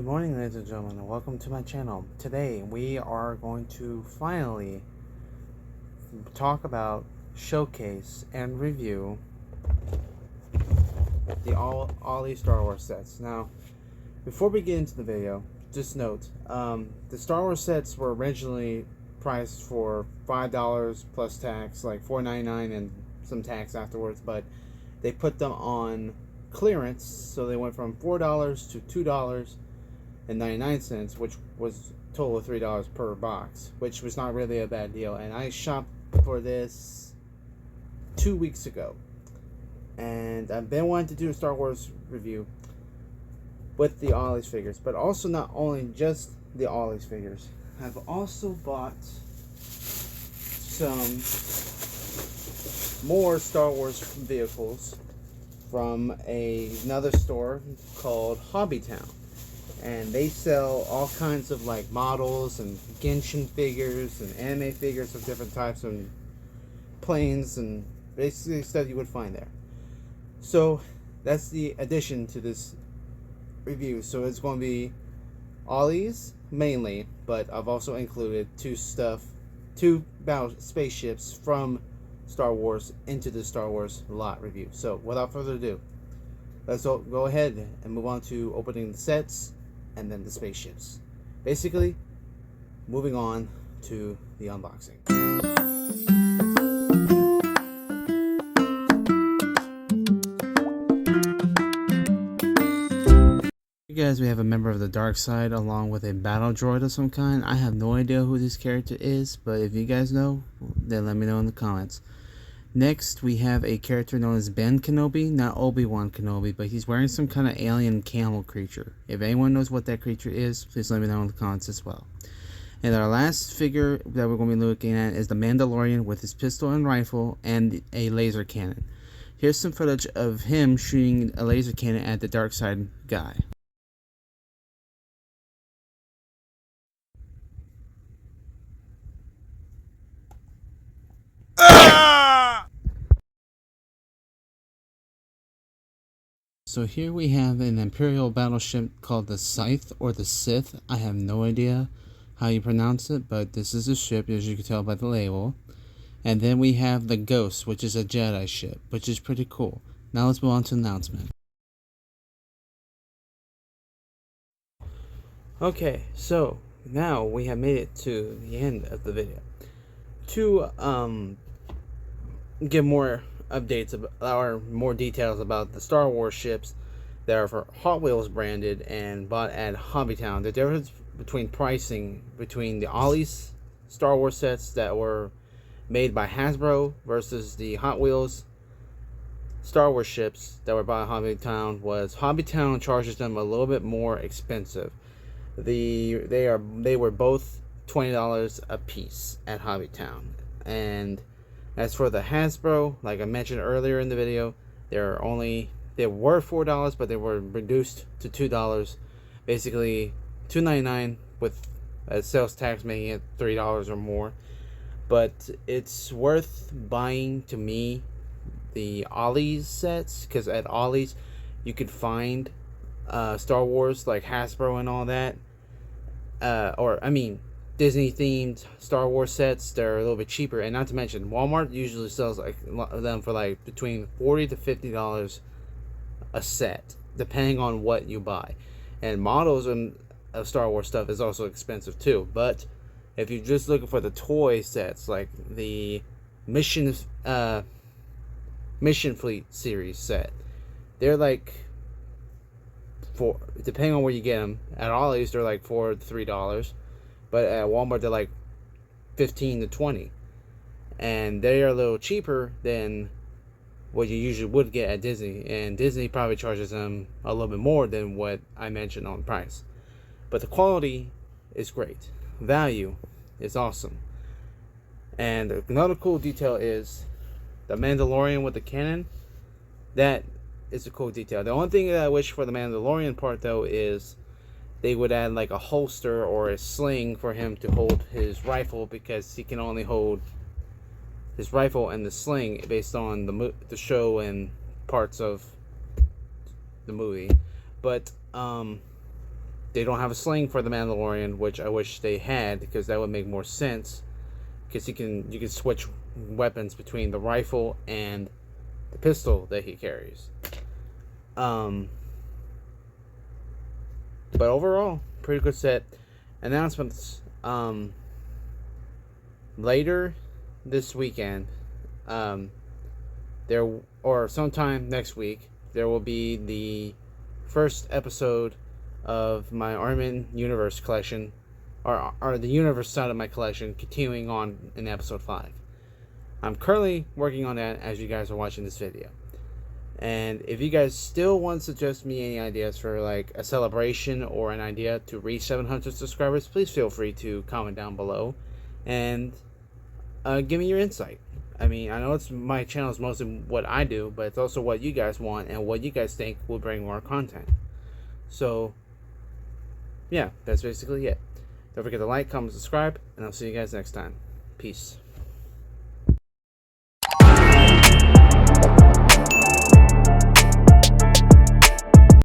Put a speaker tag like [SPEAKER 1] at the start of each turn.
[SPEAKER 1] morning, ladies and gentlemen, and welcome to my channel. Today we are going to finally talk about, showcase, and review the Ollie Star Wars sets. Now, before we get into the video, just note, the Star Wars sets were originally priced for $5 plus tax, like $4.99 and some tax afterwards, but they put them on clearance, so they went from $4 to $2.99, which was a total of $3 per box, which was not really a bad deal. And I shopped for this 2 weeks ago, and I've been wanting to do a Star Wars review with the Ollie's figures, but also not only just the Ollie's figures. I've also bought some more Star Wars vehicles from another store called HobbyTown, and they sell all kinds of like models and Genshin figures and anime figures of different types and planes and basically stuff you would find there. So that's the addition to this review. So it's going to be Ollie's mainly, but I've also included two battle spaceships from Star Wars into the Star Wars lot review. So without further ado, let's go ahead and move on to opening the sets and then the spaceships. Basically, moving on to the unboxing. Guys, we have a member of the dark side along with a battle droid of some kind. I have no idea who this character is, but if you guys know, then let me know in the comments. Next, we have a character known as Ben Kenobi, not Obi-Wan Kenobi, but he's wearing some kind of alien camel creature. If anyone knows what that creature is, please let me know in the comments as well. And our last figure that we're going to be looking at is the Mandalorian with his pistol and rifle and a laser cannon. Here's some footage of him shooting a laser cannon at the dark side guy. So here we have an Imperial battleship called the Scythe or the Sith. I have no idea how you pronounce it, but this is a ship, as you can tell by the label. And then we have the Ghost, which is a Jedi ship, which is pretty cool. Now let's move on to the announcement. Okay, so now we have made it to the end of the video. To give more updates or more details about the Star Wars ships that are for Hot Wheels branded and bought at HobbyTown. The difference between pricing between the Ollie's Star Wars sets that were made by Hasbro versus the Hot Wheels Star Wars ships that were bought at HobbyTown was HobbyTown charges them a little bit more expensive. They were both $20 a piece at HobbyTown. And as for the Hasbro, like I mentioned earlier in the video, they were $4, but they were reduced to $2. Basically, $2.99 with a sales tax making it $3 or more. But it's worth buying to me the Ollie's sets, because at Ollie's you could find Star Wars like Hasbro and all that, Disney themed Star Wars sets. They're a little bit cheaper, and not to mention Walmart usually sells like them for like between $40 to $50 a set, depending on what you buy. And models of Star Wars stuff is also expensive too. But if you're just looking for the toy sets, like the Mission Fleet series set, they're like, depending on where you get them. At Ollie's they're like $4 to $3. But at Walmart, they're like $15 to $20, and they are a little cheaper than what you usually would get at Disney. And Disney probably charges them a little bit more than what I mentioned on price. But the quality is great. Value is awesome. And another cool detail is the Mandalorian with the cannon. That is a cool detail. The only thing that I wish for the Mandalorian part, though, is they would add like a holster or a sling for him to hold his rifle, because he can only hold his rifle and the sling based on the show and parts of the movie. But They don't have a sling for the Mandalorian, which I wish they had, because that would make more sense. Because you can switch weapons between the rifle and the pistol that he carries. But overall, pretty good set. Announcements. Later this weekend, there, or sometime next week, there will be the first episode of my Armin Universe collection, or the Universe side of my collection, continuing on in episode 5. I'm currently working on that as you guys are watching this video. And if you guys still want to suggest me any ideas for like a celebration or an idea to reach 700 subscribers, please feel free to comment down below and give me your insight. I mean, I know my channel is mostly what I do, but it's also what you guys want and what you guys think will bring more content. So, yeah, that's basically it. Don't forget to like, comment, subscribe, and I'll see you guys next time. Peace.